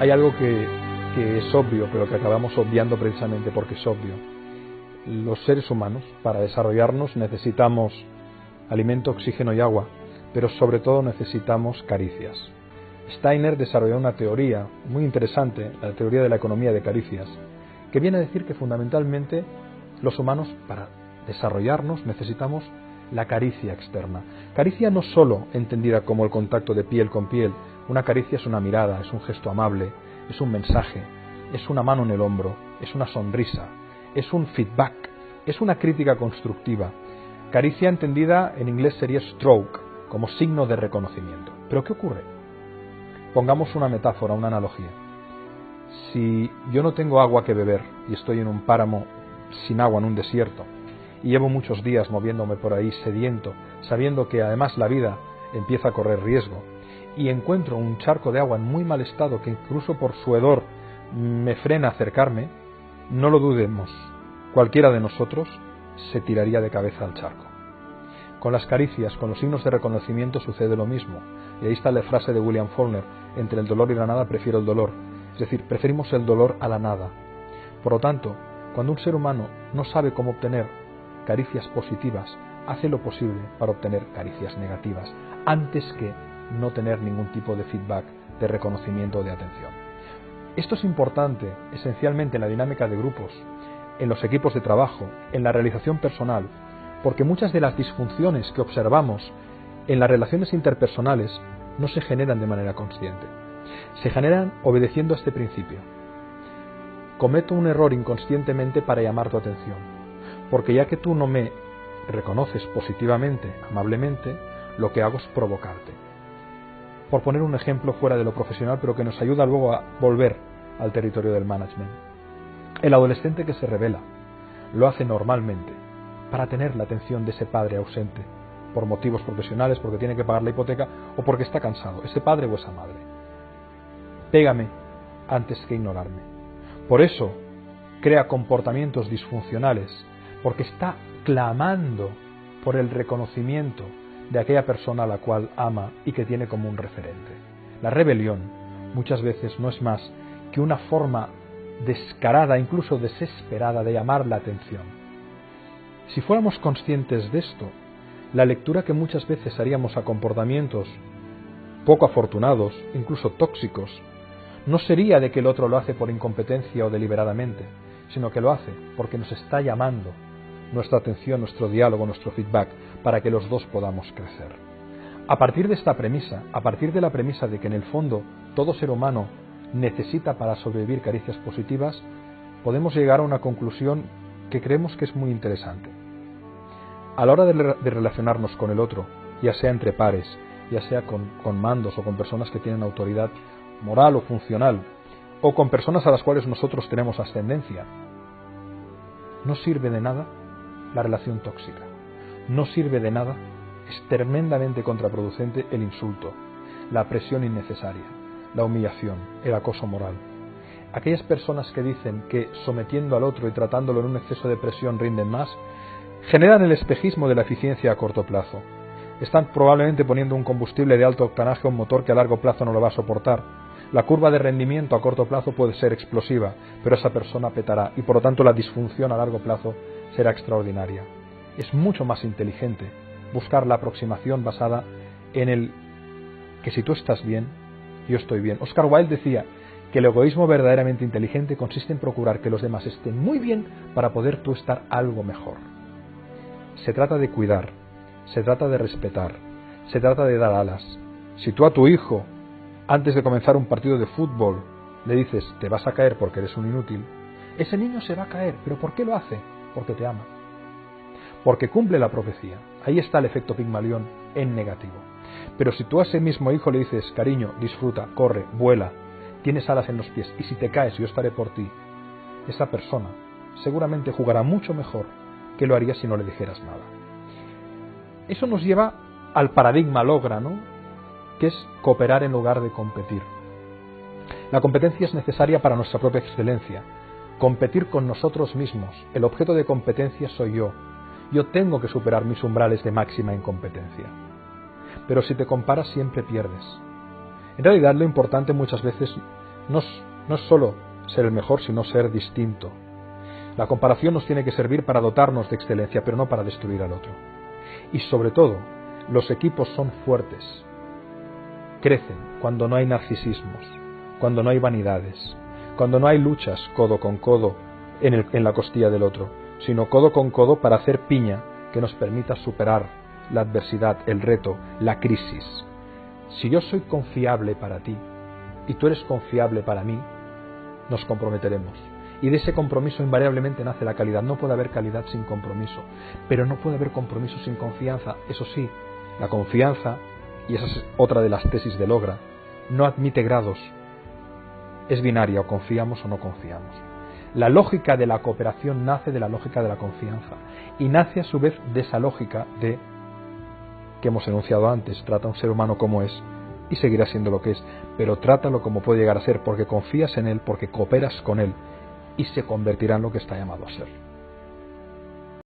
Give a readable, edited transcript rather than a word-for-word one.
Hay algo que es obvio, pero que acabamos obviando precisamente porque es obvio. Los seres humanos, para desarrollarnos, necesitamos alimento, oxígeno y agua, pero sobre todo necesitamos caricias. Steiner desarrolló una teoría muy interesante, la teoría de la economía de caricias, que viene a decir que fundamentalmente los humanos, para desarrollarnos, necesitamos la caricia externa. Caricia no solo entendida como el contacto de piel con piel. Una caricia es una mirada, es un gesto amable, es un mensaje, es una mano en el hombro, es una sonrisa, es un feedback, es una crítica constructiva. Caricia entendida en inglés sería stroke, como signo de reconocimiento. ¿Pero qué ocurre? Pongamos una metáfora, una analogía. Si yo no tengo agua que beber y estoy en un páramo sin agua, en un desierto, y llevo muchos días moviéndome por ahí sediento, sabiendo que además la vida empieza a correr riesgo, y encuentro un charco de agua en muy mal estado que incluso por su hedor me frena a acercarme, no lo dudemos, cualquiera de nosotros se tiraría de cabeza al charco. Con las caricias, con los signos de reconocimiento sucede lo mismo, y ahí está la frase de William Faulkner: entre el dolor y la nada prefiero el dolor, es decir, preferimos el dolor a la nada. Por lo tanto, cuando un ser humano no sabe cómo obtener caricias positivas, hace lo posible para obtener caricias negativas, antes que no tener ningún tipo de feedback, de reconocimiento o de atención. Esto es importante, esencialmente en la dinámica de grupos, en los equipos de trabajo, en la realización personal, porque muchas de las disfunciones que observamos en las relaciones interpersonales no se generan de manera consciente. Se generan obedeciendo a este principio. Cometo un error inconscientemente para llamar tu atención, porque ya que tú no me reconoces positivamente, amablemente, lo que hago es provocarte. Por poner un ejemplo fuera de lo profesional, pero que nos ayuda luego a volver al territorio del management. El adolescente que se rebela lo hace normalmente para tener la atención de ese padre ausente, por motivos profesionales, porque tiene que pagar la hipoteca o porque está cansado, ese padre o esa madre. Pégame antes que ignorarme. Por eso crea comportamientos disfuncionales, porque está clamando por el reconocimiento de aquella persona a la cual ama y que tiene como un referente. La rebelión muchas veces no es más que una forma descarada, incluso desesperada, de llamar la atención. Si fuéramos conscientes de esto, la lectura que muchas veces haríamos a comportamientos poco afortunados, incluso tóxicos, no sería de que el otro lo hace por incompetencia o deliberadamente, sino que lo hace porque nos está llamando nuestra atención, nuestro diálogo, nuestro feedback, para que los dos podamos crecer. A partir de esta premisa, a partir de la premisa de que en el fondo todo ser humano necesita para sobrevivir caricias positivas, podemos llegar a una conclusión que creemos que es muy interesante. A la hora de relacionarnos con el otro, ya sea entre pares, ya sea con mandos o con personas que tienen autoridad moral o funcional, o con personas a las cuales nosotros tenemos ascendencia, no sirve de nada la relación tóxica. No sirve de nada, es tremendamente contraproducente el insulto, la presión innecesaria, la humillación, el acoso moral. Aquellas personas que dicen que sometiendo al otro y tratándolo en un exceso de presión rinden más, generan el espejismo de la eficiencia a corto plazo. Están probablemente poniendo un combustible de alto octanaje a un motor que a largo plazo no lo va a soportar. La curva de rendimiento a corto plazo puede ser explosiva, pero esa persona petará y por lo tanto la disfunción a largo plazo será extraordinaria. Es mucho más inteligente buscar la aproximación basada en el que si tú estás bien, yo estoy bien. Oscar Wilde decía que el egoísmo verdaderamente inteligente consiste en procurar que los demás estén muy bien para poder tú estar algo mejor. Se trata de cuidar, se trata de respetar, se trata de dar alas. Si tú a tu hijo, antes de comenzar un partido de fútbol, le dices te vas a caer porque eres un inútil, ese niño se va a caer. ¿Pero por qué lo hace? Porque te ama. Porque cumple la profecía. Ahí está el efecto Pigmalión en negativo. Pero si tú a ese mismo hijo le dices cariño, disfruta, corre, vuela, tienes alas en los pies y si te caes yo estaré por ti, esa persona seguramente jugará mucho mejor que lo haría si no le dijeras nada. Eso nos lleva al paradigma lógrano, que es cooperar en lugar de competir. La competencia es necesaria para nuestra propia excelencia. Competir con nosotros mismos. El objeto de competencia soy yo. Yo tengo que superar mis umbrales de máxima incompetencia. Pero si te comparas siempre pierdes. En realidad lo importante muchas veces no es solo ser el mejor, sino ser distinto. La comparación nos tiene que servir para dotarnos de excelencia, pero no para destruir al otro. Y sobre todo, los equipos son fuertes, crecen cuando no hay narcisismos, cuando no hay vanidades, cuando no hay luchas codo con codo en la costilla del otro, sino codo con codo para hacer piña que nos permita superar la adversidad, el reto, la crisis. Si yo soy confiable para ti y tú eres confiable para mí, nos comprometeremos. Y de ese compromiso invariablemente nace la calidad. No puede haber calidad sin compromiso, pero no puede haber compromiso sin confianza. Eso sí, la confianza, y esa es otra de las tesis de Logra, no admite grados. Es binaria, o confiamos o no confiamos. La lógica de la cooperación nace de la lógica de la confianza y nace a su vez de esa lógica de que hemos enunciado antes: trata a un ser humano como es y seguirá siendo lo que es, pero trátalo como puede llegar a ser, porque confías en él, porque cooperas con él y se convertirá en lo que está llamado a ser.